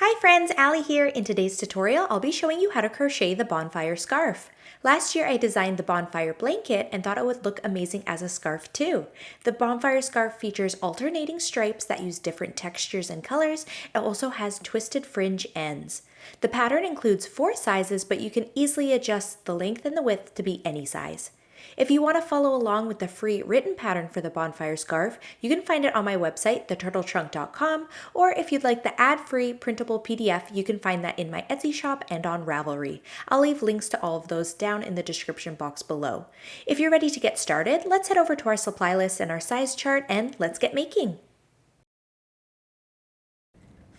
Hi friends, Allie here. In today's tutorial, I'll be showing you how to crochet the Bonfire scarf. Last year I designed the Bonfire blanket and thought it would look amazing as a scarf too. The Bonfire scarf features alternating stripes that use different textures and colors. It also has twisted fringe ends. The pattern includes 4 sizes, but you can easily adjust the length and the width to be any size. If you want to follow along with the free written pattern for the Bonfire scarf, you can find it on my website, theturtletrunk.com, or if you'd like the ad-free printable PDF, you can find that in my Etsy shop and on Ravelry. I'll leave links to all of those down in the description box below. If you're ready to get started, let's head over to our supply list and our size chart and let's get making.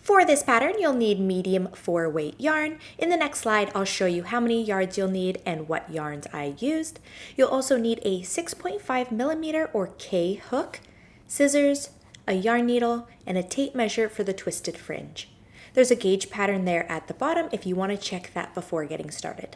For this pattern, you'll need medium 4-weight yarn. In the next slide, I'll show you how many yards you'll need and what yarns I used. You'll also need a 6.5mm or K hook, scissors, a yarn needle, and a tape measure for the twisted fringe. There's a gauge pattern there at the bottom if you want to check that before getting started.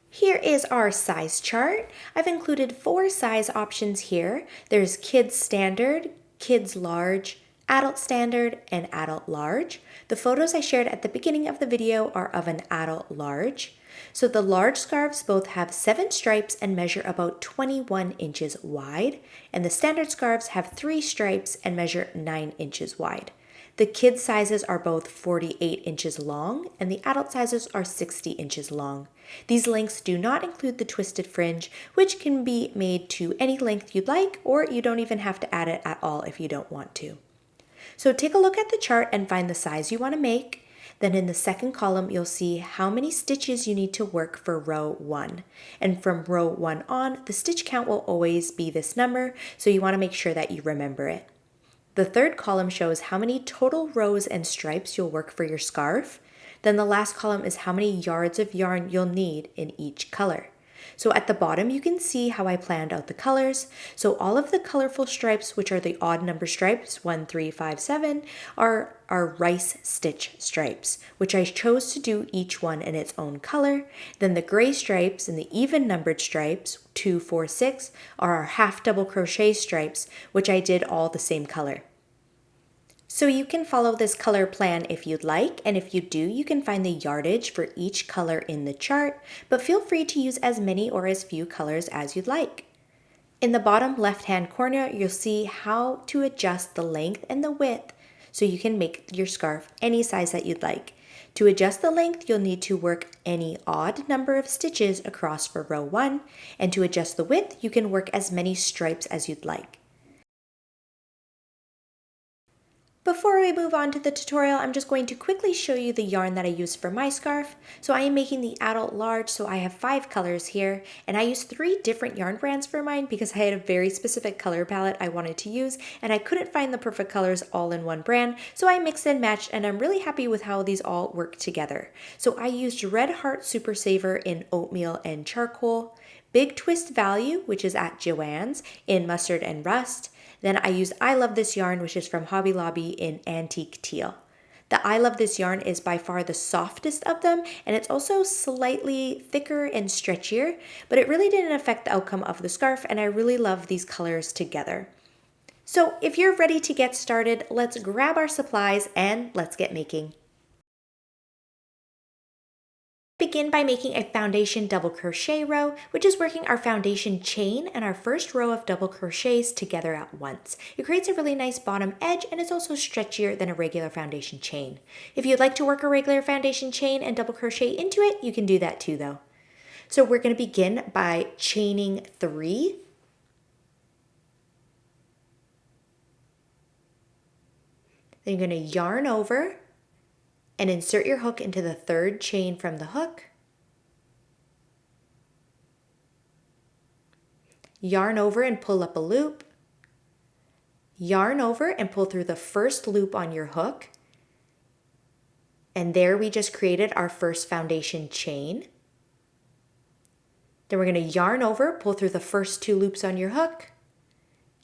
Here is our size chart. I've included 4 size options here. There's Kids Standard, Kids Large, Adult Standard, and Adult Large. The photos I shared at the beginning of the video are of an Adult Large. So the large scarves both have 7 stripes and measure about 21 inches wide, and the standard scarves have 3 stripes and measure 9 inches wide. The kids sizes are both 48 inches long, and the adult sizes are 60 inches long. These lengths do not include the twisted fringe, which can be made to any length you'd like, or you don't even have to add it at all if you don't want to. So take a look at the chart and find the size you want to make. Then in the second column, you'll see how many stitches you need to work for row 1. And from row 1 on, the stitch count will always be this number, so you want to make sure that you remember it. The third column shows how many total rows and stripes you'll work for your scarf. Then the last column is how many yards of yarn you'll need in each color. So at the bottom, you can see how I planned out the colors. So all of the colorful stripes, which are the odd number stripes, 1, 3, 5, 7, are rice stitch stripes, which I chose to do each one in its own color. Then the gray stripes and the even numbered stripes, 2, 4, 6, are our half double crochet stripes, which I did all the same color. So you can follow this color plan if you'd like, and if you do, you can find the yardage for each color in the chart, but feel free to use as many or as few colors as you'd like. In the bottom left-hand corner, you'll see how to adjust the length and the width so you can make your scarf any size that you'd like. To adjust the length, you'll need to work any odd number of stitches across for row 1, and to adjust the width, you can work as many stripes as you'd like. Before we move on to the tutorial, I'm just going to quickly show you the yarn that I used for my scarf. So I am making the adult large, so I have 5 colors here, and I used 3 different yarn brands for mine because I had a very specific color palette I wanted to use, and I couldn't find the perfect colors all in one brand, so I mixed and matched, and I'm really happy with how these all work together. So I used Red Heart Super Saver in oatmeal and charcoal, Big Twist Value, which is at Joann's, in mustard and rust. Then I used I Love This Yarn, which is from Hobby Lobby, in antique teal. The I Love This yarn is by far the softest of them, and it's also slightly thicker and stretchier, but it really didn't affect the outcome of the scarf, and I really love these colors together. So if you're ready to get started, let's grab our supplies and let's get making. Begin by making a foundation double crochet row, which is working our foundation chain and our first row of double crochets together at once. It creates a really nice bottom edge, and it's also stretchier than a regular foundation chain. If you'd like to work a regular foundation chain and double crochet into it, you can do that too though. So we're going to begin by chaining 3. Then you're going to yarn over and insert your hook into the 3rd chain from the hook. Yarn over and pull up a loop. Yarn over and pull through the first loop on your hook. And there we just created our first foundation chain. Then we're going to yarn over, pull through the first 2 loops on your hook.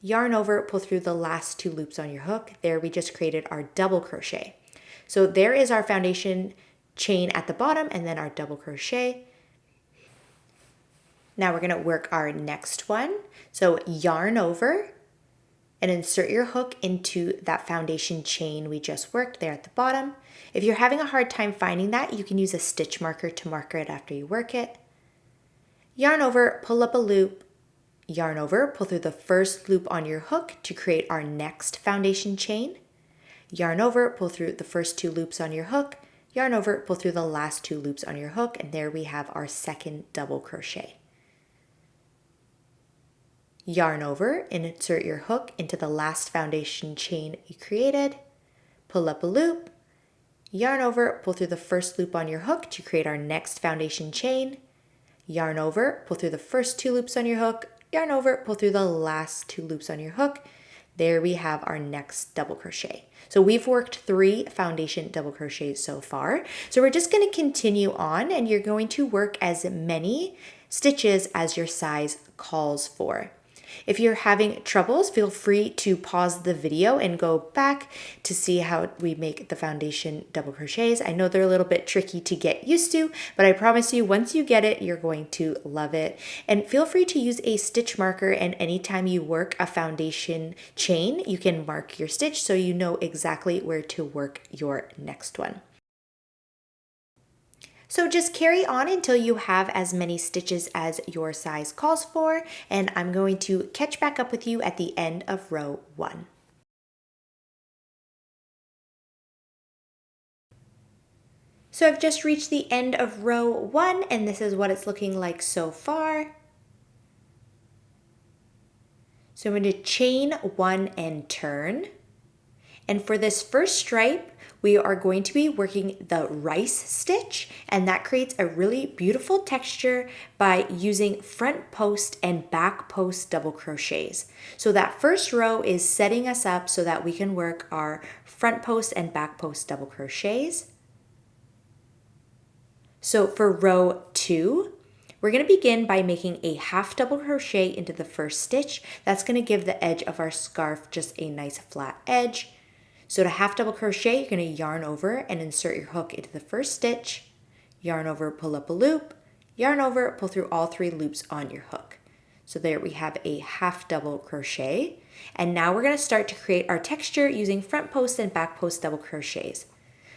Yarn over, pull through the last 2 loops on your hook. There we just created our double crochet. So there is our foundation chain at the bottom and then our double crochet. Now we're going to work our next one. So yarn over and insert your hook into that foundation chain we just worked there at the bottom. If you're having a hard time finding that, you can use a stitch marker to mark it after you work it. Yarn over, pull up a loop, yarn over, pull through the first loop on your hook to create our next foundation chain. Yarn over, pull through the first 2 loops on your hook, yarn over, pull through the last 2 loops on your hook, and there we have our second double crochet. Yarn over and insert your hook into the last foundation chain you created, pull up a loop, yarn over, pull through the first loop on your hook to create our next foundation chain, yarn over, pull through the first 2 loops on your hook, yarn over, pull through the last 2 loops on your hook. There we have our next double crochet. So we've worked 3 foundation double crochets so far. So we're just going to continue on, and you're going to work as many stitches as your size calls for. If you're having troubles, feel free to pause the video and go back to see how we make the foundation double crochets. I know they're a little bit tricky to get used to, but I promise you once you get it, you're going to love it. And feel free to use a stitch marker, and anytime you work a foundation chain, you can mark your stitch so you know exactly where to work your next one. So just carry on until you have as many stitches as your size calls for, and I'm going to catch back up with you at the end of row 1. So I've just reached the end of row 1, and this is what it's looking like so far. So I'm going to chain 1 and turn. And for this first stripe, we are going to be working the rice stitch, and that creates a really beautiful texture by using front post and back post double crochets. So that first row is setting us up so that we can work our front post and back post double crochets. So for row 2, we're going to begin by making a half double crochet into the first stitch. That's going to give the edge of our scarf just a nice flat edge. So to half double crochet, you're going to yarn over and insert your hook into the first stitch, yarn over, pull up a loop, yarn over, pull through all 3 loops on your hook. So there we have a half double crochet. And now we're going to start to create our texture using front post and back post double crochets.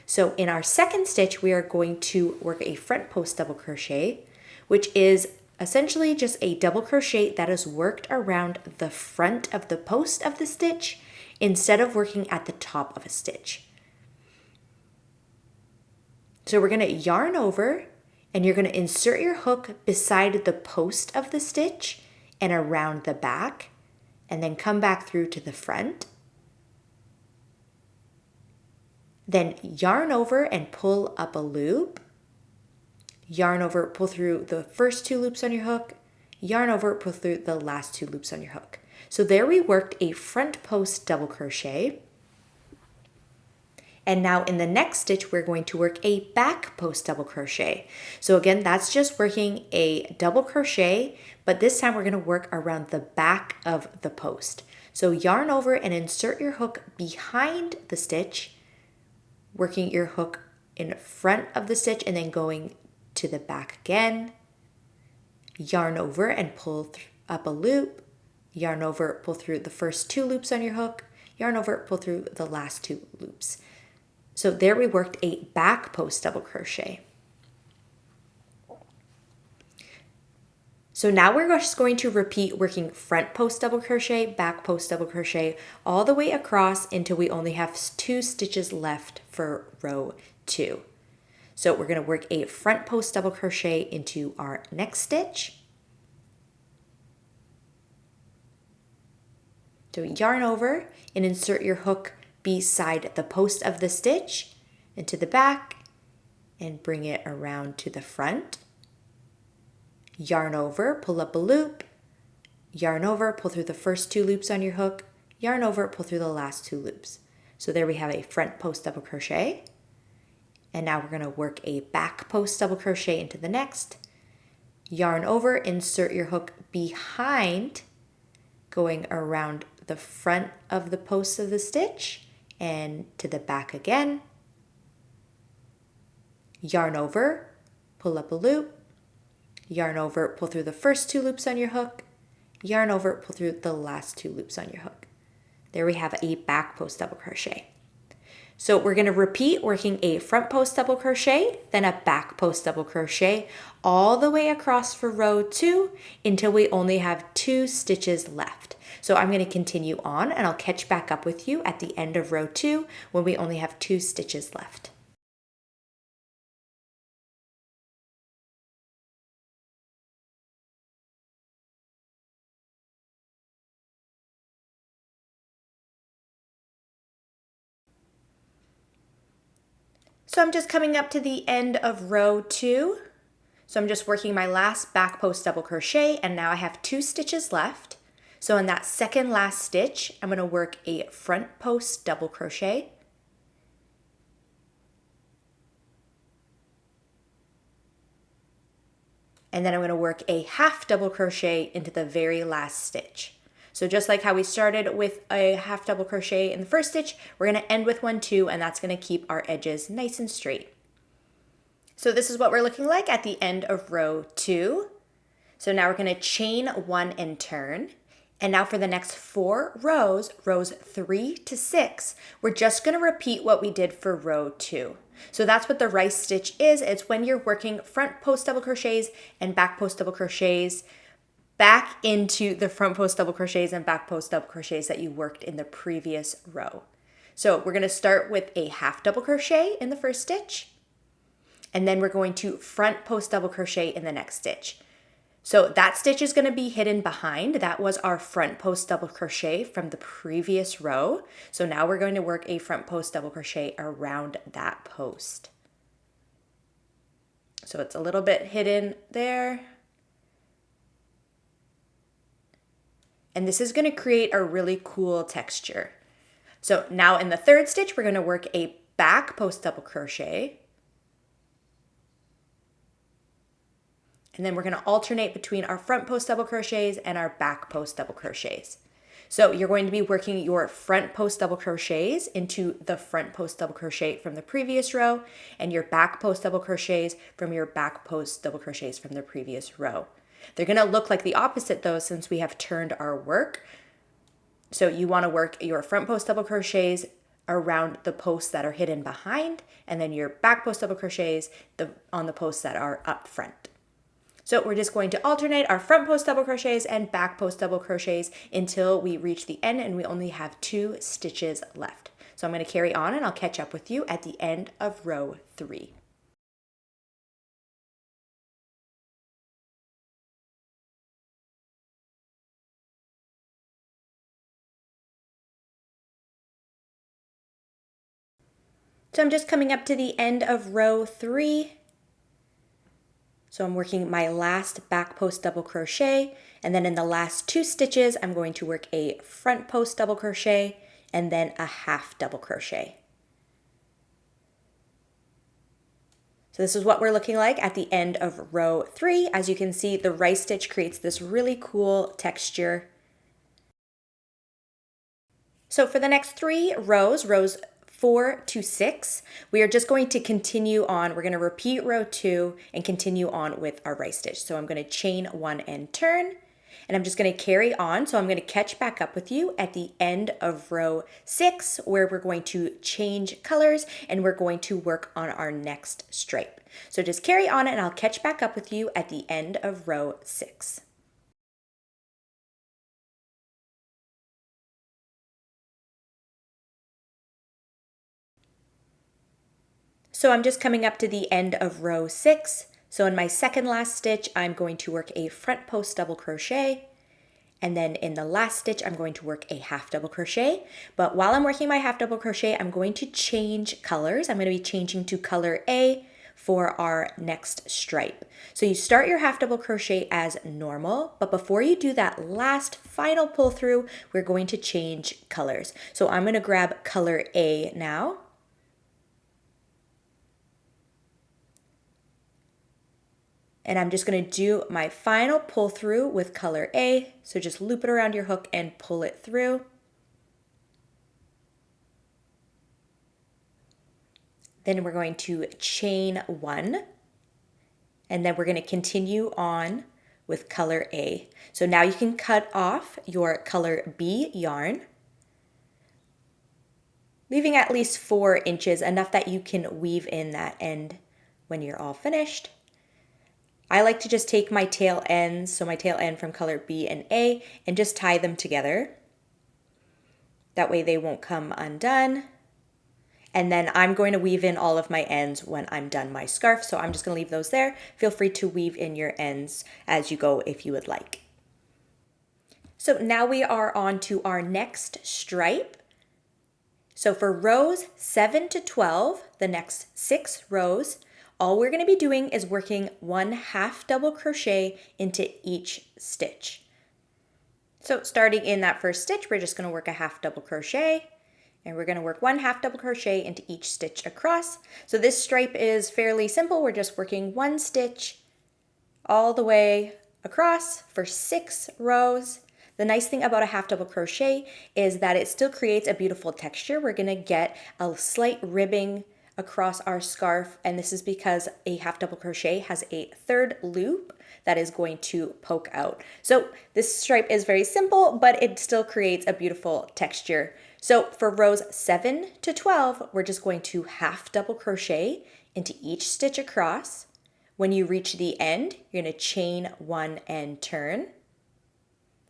So in our second stitch, we are going to work a front post double crochet, which is essentially just a double crochet that is worked around the front of the post of the stitch instead of working at the top of a stitch. So we're going to yarn over, and you're going to insert your hook beside the post of the stitch and around the back, and then come back through to the front. Then yarn over and pull up a loop, yarn over, pull through the first 2 loops on your hook, yarn over, pull through the last 2 loops on your hook. So there we worked a front post double crochet. And now in the next stitch, we're going to work a back post double crochet. So again, that's just working a double crochet, but this time we're going to work around the back of the post. So yarn over and insert your hook behind the stitch, working your hook in front of the stitch and then going to the back again. Yarn over and pull up a loop. Yarn over, pull through the first 2 loops on your hook, yarn over, pull through the last 2 loops. So there we worked a back post double crochet. So now we're just going to repeat working front post double crochet, back post double crochet, all the way across until we only have 2 stitches left for row 2. So we're going to work a front post double crochet into our next stitch. So yarn over and insert your hook beside the post of the stitch into the back and bring it around to the front. Yarn over, pull up a loop, yarn over, pull through the first 2 loops on your hook, yarn over, pull through the last 2 loops. So there we have a front post double crochet. And now we're going to work a back post double crochet into the next. Yarn over, insert your hook behind, going around the front of the post of the stitch and to the back again. Yarn over, pull up a loop, yarn over, pull through the first 2 loops on your hook, yarn over, pull through the last 2 loops on your hook. There we have a back post double crochet. So we're going to repeat working a front post double crochet, then a back post double crochet all the way across for row 2 until we only have 2 stitches left. So I'm going to continue on and I'll catch back up with you at the end of row 2 when we only have 2 stitches left. So I'm just coming up to the end of row 2. So I'm just working my last back post double crochet and now I have 2 stitches left. So in that second last stitch, I'm going to work a front post double crochet. And then I'm going to work a half double crochet into the very last stitch. So just like how we started with a half double crochet in the first stitch, we're going to end with one too, and that's going to keep our edges nice and straight. So this is what we're looking like at the end of row 2. So now we're going to chain 1 and turn. And now for the next 4 rows, rows 3 to 6, we're just going to repeat what we did for row 2. So that's what the rice stitch is. It's when you're working front post double crochets and back post double crochets back into the front post double crochets and back post double crochets that you worked in the previous row. So we're going to start with a half double crochet in the first stitch, and then we're going to front post double crochet in the next stitch. So that stitch is going to be hidden behind. That was our front post double crochet from the previous row. So now we're going to work a front post double crochet around that post. So it's a little bit hidden there. And this is going to create a really cool texture. So now in the third stitch, we're going to work a back post double crochet. And then we're going to alternate between our front post double crochets and our back post double crochets. So you're going to be working your front post double crochets into the front post double crochet from the previous row and your back post double crochets from your back post double crochets from the previous row. They're going to look like the opposite though, since we have turned our work. So you want to work your front post double crochets around the posts that are hidden behind, and then your back post double crochets on the posts that are up front. So we're just going to alternate our front post double crochets and back post double crochets until we reach the end and we only have 2 stitches left. So I'm going to carry on and I'll catch up with you at the end of row 3. So I'm just coming up to the end of row 3. So I'm working my last back post double crochet, and then in the last 2 stitches, I'm going to work a front post double crochet and then a half double crochet. So this is what we're looking like at the end of row 3. As you can see, the rice stitch creates this really cool texture. So for the next 3 rows, rows 4 to 6, we are just going to continue on. We're going to repeat row 2 and continue on with our rice stitch. So I'm going to chain 1 and turn, and I'm just going to carry on. So I'm going to catch back up with you at the end of row 6, where we're going to change colors and we're going to work on our next stripe. So just carry on and I'll catch back up with you at the end of row 6. So I'm just coming up to the end of row 6. So in my second last stitch, I'm going to work a front post double crochet. And then in the last stitch, I'm going to work a half double crochet. But while I'm working my half double crochet, I'm going to change colors. I'm going to be changing to color A for our next stripe. So you start your half double crochet as normal, but before you do that last final pull through, we're going to change colors. So I'm going to grab color A now. And I'm just going to do my final pull through with color A. So just loop it around your hook and pull it through. Then we're going to chain 1. And then we're going to continue on with color A. So now you can cut off your color B yarn. leaving at least 4 inches, enough that you can weave in that end when you're all finished. I like to just take my tail ends, so my tail end from color B and A, and just tie them together. That way they won't come undone. And then I'm going to weave in all of my ends when I'm done my scarf, so I'm just going to leave those there. Feel free to weave in your ends as you go if you would like. So now we are on to our next stripe. So for rows 7 to 12, the next 6 rows, all we're going to be doing is working 1 half double crochet into each stitch. So starting in that first stitch, we're just going to work a half double crochet, and we're going to work 1 half double crochet into each stitch across. So this stripe is fairly simple. We're just working 1 stitch all the way across for 6 rows. The nice thing about a half double crochet is that it still creates a beautiful texture. We're going to get a slight ribbing across our scarf, and this is because a half double crochet has a 3rd loop that is going to poke out. So this stripe is very simple, but it still creates a beautiful texture. So for rows 7 to 12, we're just going to half double crochet into each stitch across. When you reach the end, you're going to chain 1 and turn,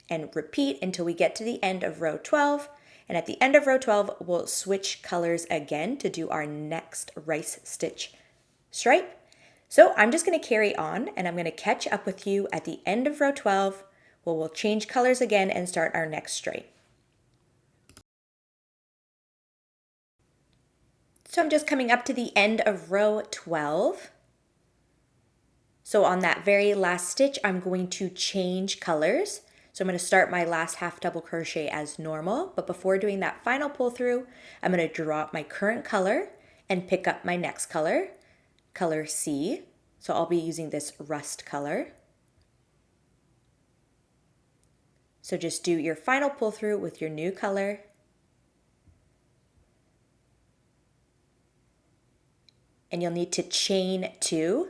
and repeat until we get to the end of row 12. And at the end of row 12, we'll switch colors again to do our next rice stitch stripe. So I'm just going to carry on, and I'm going to catch up with you at the end of row 12, where we'll change colors again and start our next stripe. So I'm just coming up to the end of row 12. So on that very last stitch, I'm going to change colors. So I'm going to start my last half double crochet as normal, but before doing that final pull through, I'm going to drop my current color and pick up my next color, color C. So I'll be using this rust color. So just do your final pull through with your new color. And you'll need to chain 2.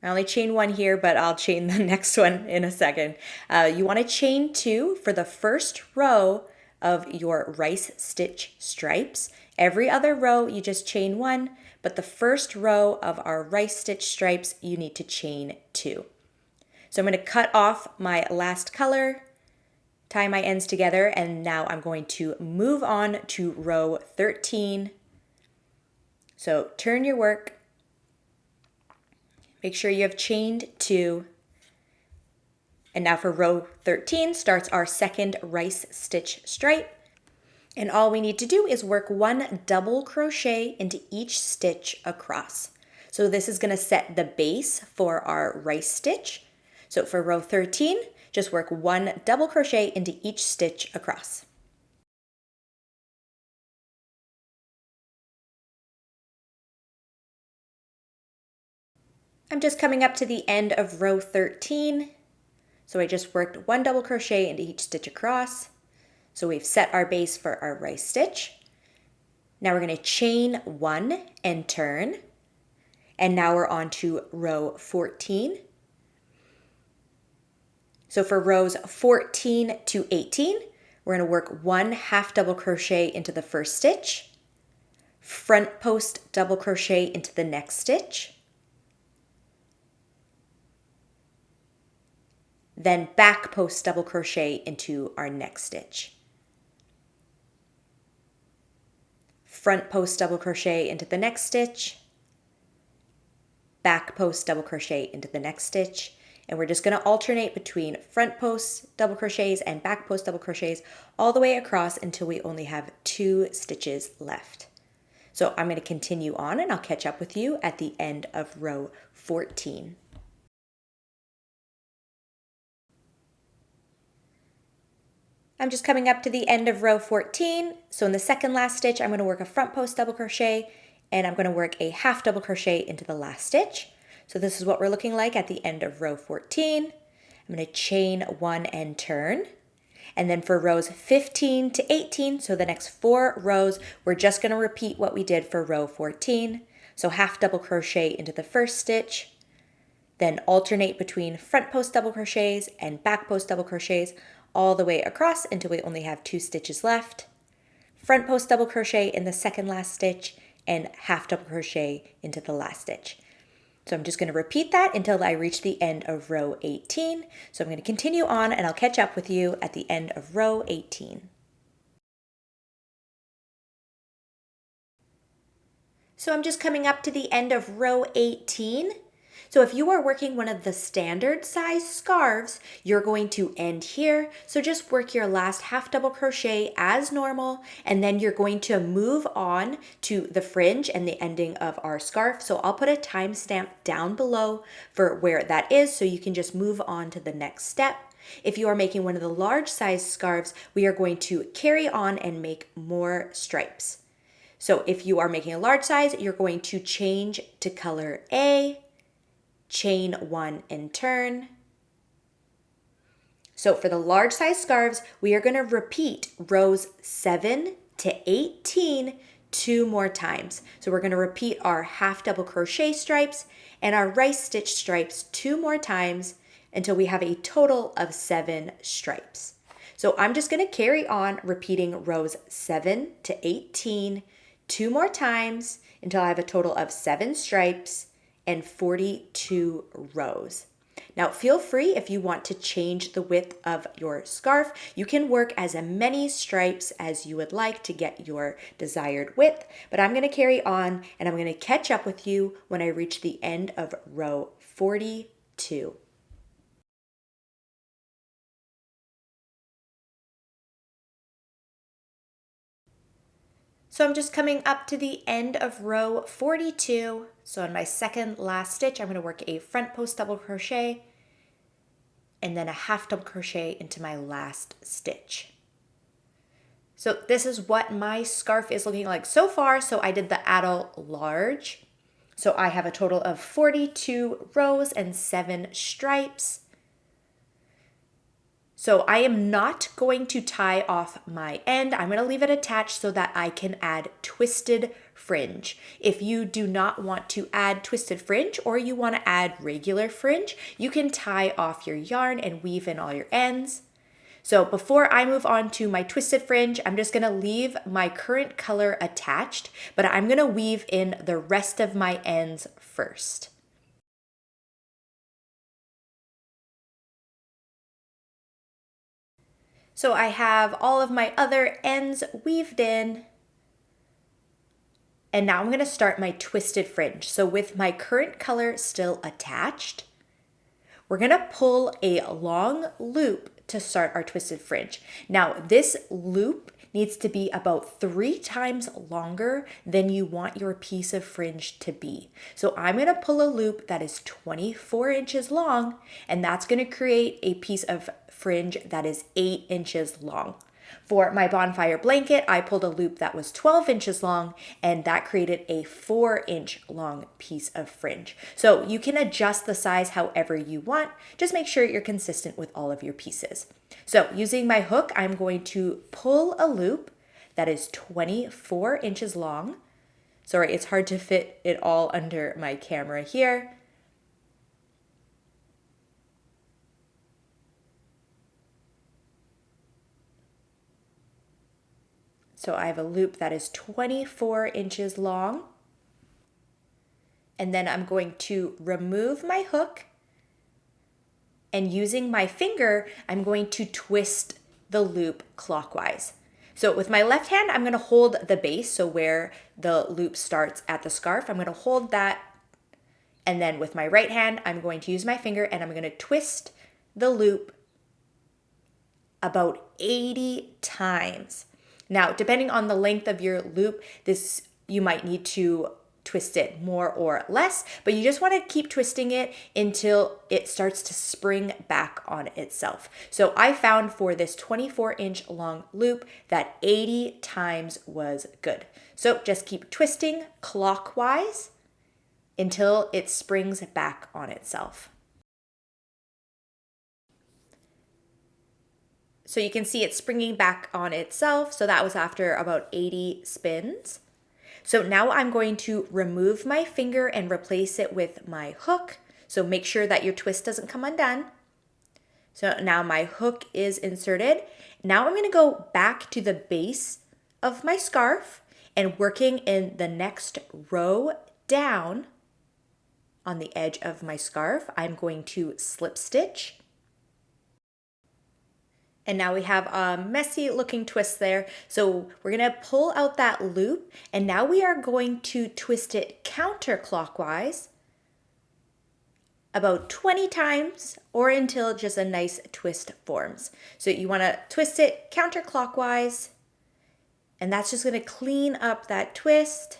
I only chain 1 here, but I'll chain the next one in a second. You want to chain 2 for the first row of your rice stitch stripes. Every other row, you just chain 1, but the first row of our rice stitch stripes, you need to chain 2. So I'm going to cut off my last color, tie my ends together, and now I'm going to move on to row 13. So turn your work. Make sure you have chained 2. And now for row 13 starts our second rice stitch stripe. And all we need to do is work 1 double crochet into each stitch across. So this is going to set the base for our rice stitch. So for row 13, just work 1 double crochet into each stitch across. I'm just coming up to the end of row 13. So I just worked 1 double crochet into each stitch across. So we've set our base for our rice stitch. Now we're going to chain 1 and turn. And now we're on to row 14. So for rows 14 to 18, we're going to work 1 half double crochet into the first stitch, front post double crochet into the next stitch, then back post double crochet into our next stitch. Front post double crochet into the next stitch, back post double crochet into the next stitch, and we're just going to alternate between front post double crochets and back post double crochets all the way across until we only have 2 stitches left. So I'm going to continue on, and I'll catch up with you at the end of row 14. I'm just coming up to the end of row 14. So in the second last stitch, I'm going to work a front post double crochet, and I'm going to work a half double crochet into the last stitch. So this is what we're looking like at the end of row 14. I'm going to chain 1 and turn. And then for rows 15 to 18, so the next 4 rows, we're just going to repeat what we did for row 14. So half double crochet into the first stitch, then alternate between front post double crochets and back post double crochets all the way across until we only have 2 stitches left. front post double crochet in the second last stitch, and half double crochet into the last stitch. So I'm just going to repeat that until I reach the end of row 18. So I'm going to continue on and I'll catch up with you at the end of row 18. So I'm just coming up to the end of row 18. So if you are working one of the standard size scarves, you're going to end here. So just work your last half double crochet as normal, and then you're going to move on to the fringe and the ending of our scarf. So I'll put a timestamp down below for where that is, so you can just move on to the next step. If you are making one of the large size scarves, we are going to carry on and make more stripes. So if you are making a large size, you're going to change to color A, chain 1 and turn. So for the large size scarves, we are going to repeat rows 7 to 18 2 more times. So we're going to repeat our half double crochet stripes and our rice stitch stripes 2 more times until we have a total of 7 stripes. So I'm just going to carry on repeating rows 7 to 18 2 more times until I have a total of 7 stripes and 42 rows. Now feel free, if you want to change the width of your scarf, you can work as many stripes as you would like to get your desired width, but I'm going to carry on and I'm going to catch up with you when I reach the end of row 42. So I'm just coming up to the end of row 42. So in my second last stitch, I'm going to work a front post double crochet and then a half double crochet into my last stitch. So this is what my scarf is looking like so far. So I did the adult large. So I have a total of 42 rows and 7 stripes. So I am not going to tie off my end. I'm going to leave it attached so that I can add twisted fringe. If you do not want to add twisted fringe or you want to add regular fringe, you can tie off your yarn and weave in all your ends. So before I move on to my twisted fringe, I'm just going to leave my current color attached, but I'm going to weave in the rest of my ends first. So I have all of my other ends weaved in. And now I'm going to start my twisted fringe. So with my current color still attached, we're going to pull a long loop to start our twisted fringe. Now this loop needs to be about 3 times longer than you want your piece of fringe to be. So I'm going to pull a loop that is 24 inches long, and that's going to create a piece of fringe that is 8 inches long. For my bonfire blanket, I pulled a loop that was 12 inches long, and that created a 4-inch long piece of fringe. So you can adjust the size however you want. Just make sure you're consistent with all of your pieces. So using my hook, I'm going to pull a loop that is 24 inches long. Sorry, it's hard to fit it all under my camera here. So I have a loop that is 24 inches long. And then I'm going to remove my hook. And using my finger, I'm going to twist the loop clockwise. So with my left hand, I'm going to hold the base, so where the loop starts at the scarf, I'm going to hold that. And then with my right hand, I'm going to use my finger and I'm going to twist the loop about 80 times. Now, depending on the length of your loop, you might need to twist it more or less, but you just want to keep twisting it until it starts to spring back on itself. So I found for this 24-inch long loop that 80 times was good. So just keep twisting clockwise until it springs back on itself. So you can see it springing back on itself. So that was after about 80 spins. So now I'm going to remove my finger and replace it with my hook. So make sure that your twist doesn't come undone. So now my hook is inserted. Now I'm going to go back to the base of my scarf and working in the next row down on the edge of my scarf, I'm going to slip stitch. And now we have a messy looking twist there. So we're gonna pull out that loop, and now we are going to twist it counterclockwise about 20 times or until just a nice twist forms. So you wanna twist it counterclockwise, and that's just gonna clean up that twist.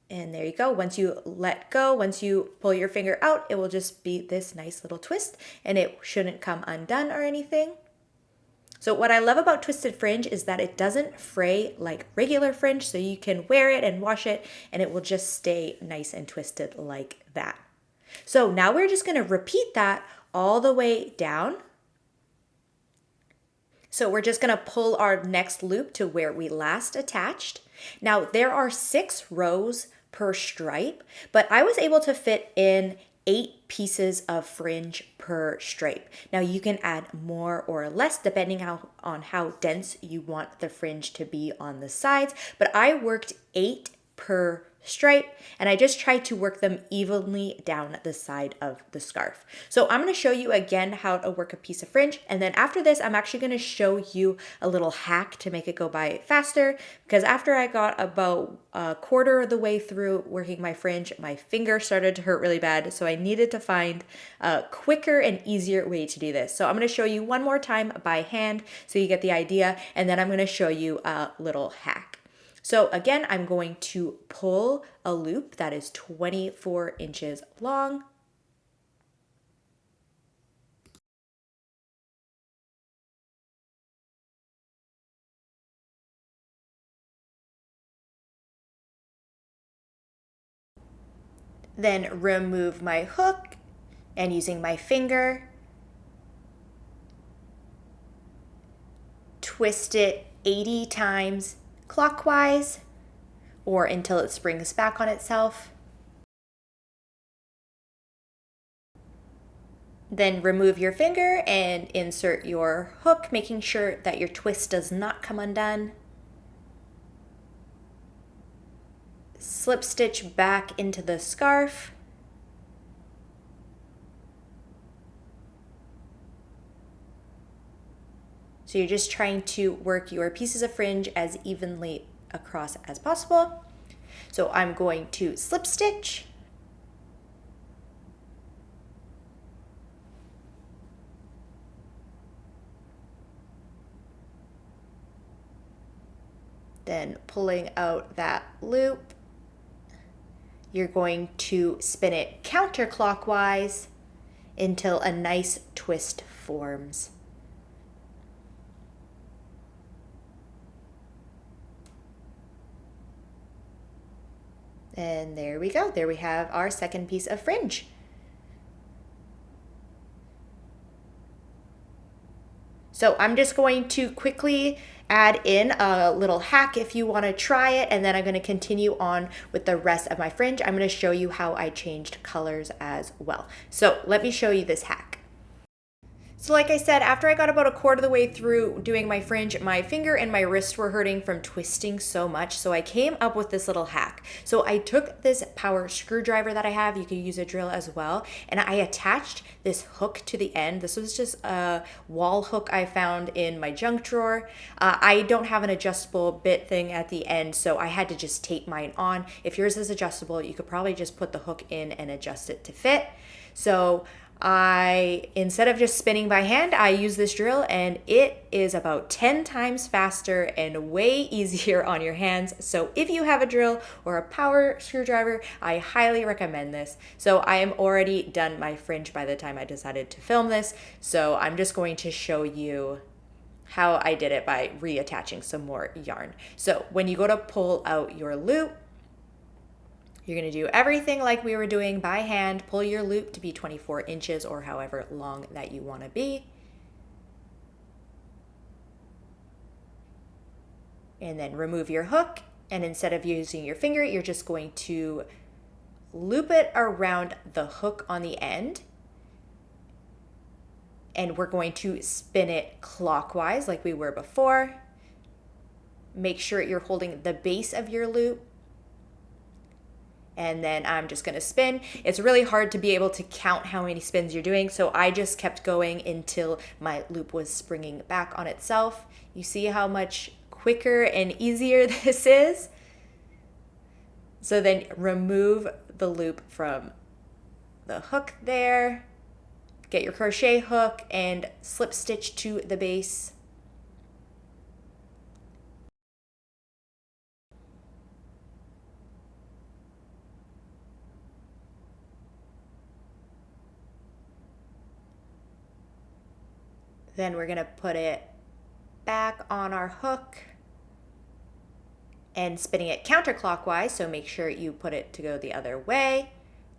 And there you go. Once you let go, once you pull your finger out, it will just be this nice little twist, and it shouldn't come undone or anything. So what I love about twisted fringe is that it doesn't fray like regular fringe, so you can wear it and wash it and it will just stay nice and twisted like that. So now we're just going to repeat that all the way down. So we're just going to pull our next loop to where we last attached. Now there are 6 rows per stripe, but I was able to fit in 8 pieces of fringe per stripe. Now you can add more or less depending on how dense you want the fringe to be on the sides, but I worked 8 per stripe, and I just tried to work them evenly down the side of the scarf. So I'm going to show you again how to work a piece of fringe, and then after this I'm actually going to show you a little hack to make it go by faster, because after I got about a quarter of the way through working my fringe, my finger started to hurt really bad, so I needed to find a quicker and easier way to do this. So I'm going to show you one more time by hand so you get the idea, and then I'm going to show you a little hack. So again, I'm going to pull a loop that is 24 inches long. Then remove my hook, and using my finger, twist it 80 times clockwise or until it springs back on itself. Then remove your finger and insert your hook, making sure that your twist does not come undone. Slip stitch back into the scarf. So you're just trying to work your pieces of fringe as evenly across as possible. So I'm going to slip stitch. Then pulling out that loop, you're going to spin it counterclockwise until a nice twist forms. And there we go. There we have our second piece of fringe. So I'm just going to quickly add in a little hack if you want to try it, and then I'm going to continue on with the rest of my fringe. I'm going to show you how I changed colors as well. So let me show you this hack. So like I said, after I got about a quarter of the way through doing my fringe, my finger and my wrist were hurting from twisting so much. So I came up with this little hack. So I took this power screwdriver that I have, you could use a drill as well, and I attached this hook to the end. This was just a wall hook I found in my junk drawer. I don't have an adjustable bit thing at the end, so I had to just tape mine on. If yours is adjustable, you could probably just put the hook in and adjust it to fit. So instead of just spinning by hand, I use this drill, and it is about 10 times faster and way easier on your hands. So if you have a drill or a power screwdriver, I highly recommend this. So I am already done my fringe by the time I decided to film this. So I'm just going to show you how I did it by reattaching some more yarn. So when you go to pull out your loop, you're going to do everything like we were doing by hand. Pull your loop to be 24 inches or however long that you want to be. And then remove your hook, and instead of using your finger, you're just going to loop it around the hook on the end. and we're going to spin it clockwise like we were before. Make sure you're holding the base of your loop. And then I'm just gonna spin. It's really hard to be able to count how many spins you're doing, so I just kept going until my loop was springing back on itself. You see how much quicker and easier this is? So then remove the loop from the hook there, get your crochet hook and slip stitch to the base. Then we're gonna put it back on our hook and spinning it counterclockwise, so make sure you put it to go the other way.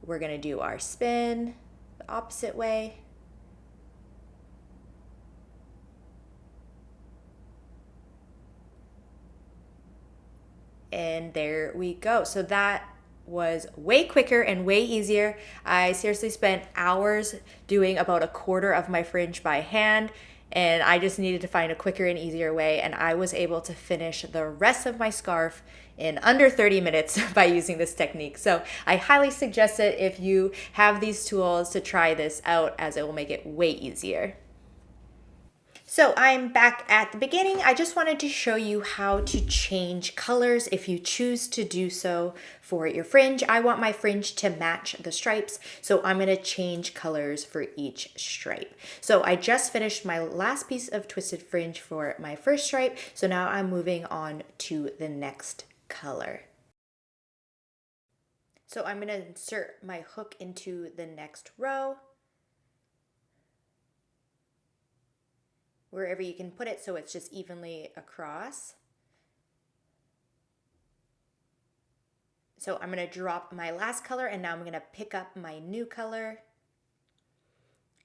We're gonna do our spin the opposite way. And there we go. So that was way quicker and way easier. I seriously spent hours doing about a quarter of my fringe by hand, and I just needed to find a quicker and easier way, and I was able to finish the rest of my scarf in under 30 minutes by using this technique. So I highly suggest it if you have these tools to try this out, as it will make it way easier. So I'm back at the beginning. I just wanted to show you how to change colors if you choose to do so for your fringe. I want my fringe to match the stripes, so I'm gonna change colors for each stripe. So I just finished my last piece of twisted fringe for my first stripe, so now I'm moving on to the next color. So I'm gonna insert my hook into the next row, wherever you can put it so it's just evenly across. So I'm gonna drop my last color, and now I'm gonna pick up my new color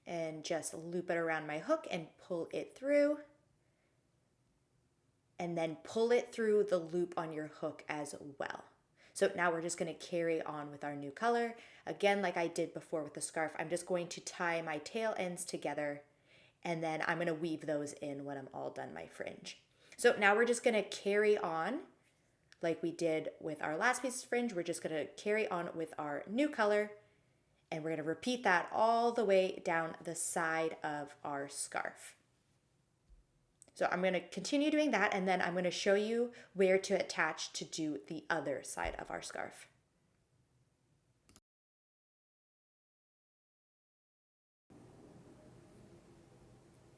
and just loop it around my hook and pull it through. And then pull it through the loop on your hook as well. So now we're just gonna carry on with our new color. Again, like I did before with the scarf, I'm just going to tie my tail ends together, and then I'm gonna weave those in when I'm all done my fringe. So now we're just gonna carry on like we did with our last piece of fringe. We're just gonna carry on with our new color, and we're gonna repeat that all the way down the side of our scarf. So I'm gonna continue doing that, and then I'm gonna show you where to attach to do the other side of our scarf.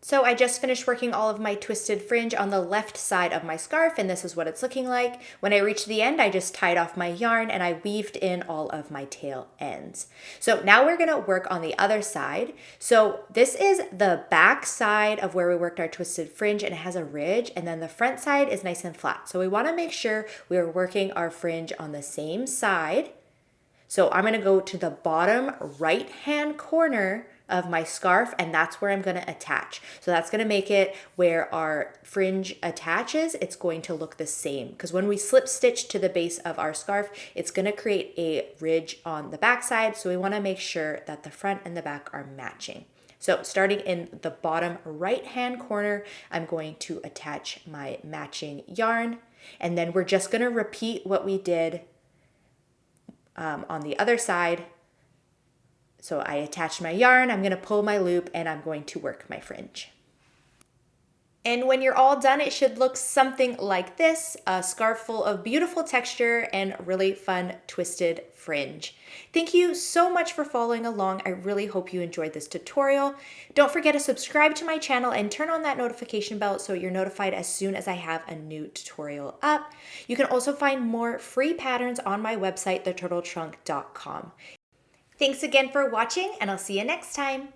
So I just finished working all of my twisted fringe on the left side of my scarf, and this is what it's looking like. When I reached the end, I just tied off my yarn and I weaved in all of my tail ends. So now we're gonna work on the other side. So this is the back side of where we worked our twisted fringe, and it has a ridge, and then the front side is nice and flat. So we wanna make sure we're working our fringe on the same side. So I'm gonna go to the bottom right-hand corner of my scarf, and that's where I'm gonna attach. So that's gonna make it where our fringe attaches, it's going to look the same, because when we slip stitch to the base of our scarf, it's gonna create a ridge on the back side. So we wanna make sure that the front and the back are matching. So starting in the bottom right-hand corner, I'm going to attach my matching yarn, and then we're just gonna repeat what we did on the other side. So I attached my yarn, I'm gonna pull my loop, and I'm going to work my fringe. And when you're all done, it should look something like this, a scarf full of beautiful texture and really fun twisted fringe. Thank you so much for following along. I really hope you enjoyed this tutorial. Don't forget to subscribe to my channel and turn on that notification bell so you're notified as soon as I have a new tutorial up. You can also find more free patterns on my website, theturtletrunk.com. Thanks again for watching, and I'll see you next time.